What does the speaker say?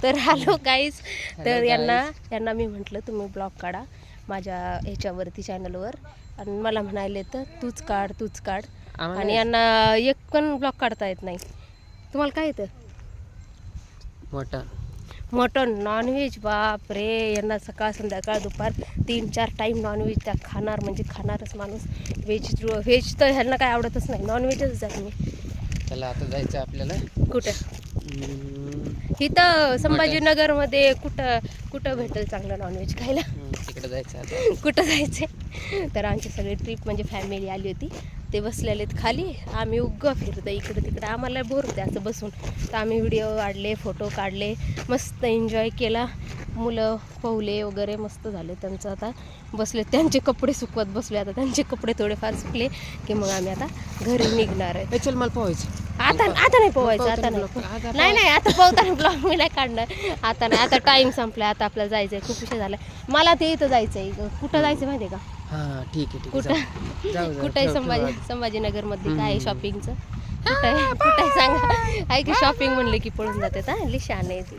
तर hello guys, तर यांना मी म्हटलं तुम्ही ब्लॉग काढा माझ्या ह्याच्यावरती चॅनलवर, आणि मला म्हणाले तर तूच काढ आणि यांना एक पण ब्लॉग काढता येत नाही. तुम्हाला काय येतं? मटन नॉनव्हेज, बाप रे, यांना सकाळ संध्याकाळ दुपार 3-4 टाईम नॉनव्हेज त्या खाणार म्हणजे खाणारच माणूस. व्हेज तर ह्यांना काय आवडतच नाही, नॉनव्हेजच जा तुम्ही. चला आता जायचं आपल्याला कुठं? इथं संभाजीनगरमध्ये कुठं भेटेल चांगलं नॉनव्हेज खायला? तिकडे जायचं आता. कुठं जायचं? तर आमची सगळी ट्रिप म्हणजे फॅमिली आली होती. ते बसलेलेत खाली, आम्ही उग्ग फिरतो इकडं तिकडं, आम्हाला बोर होते असं बसून. तर आम्ही व्हिडिओ काढले, फोटो काढले, मस्त एन्जॉय केला. मुलं पवले वगैरे मस्त झाले त्यांचं. आता बसले, त्यांचे कपडे सुकवत बसले. आता त्यांचे कपडे थोडेफार सुकले की मग आम्ही आता घरी निघणार आहे. चल मला पोहायचं. आता नाही पोवायचं, आता नाही आता पोहताना ब्लॉग मी नाही काढणार. आता नाही, आता टाइम संपला, आता आपल्याला जायचंय, खूप विषय झालाय. मला ते इथं जायचंय. कुठं जायचं माहितीये का? हा ठीक आहे. कुठं आहे? संभाजीनगर मध्ये काय आहे शॉपिंगचं? कुठं आहे सांगा. आहे की शॉपिंग म्हणले की पळून जाते. लिशान आहे ती.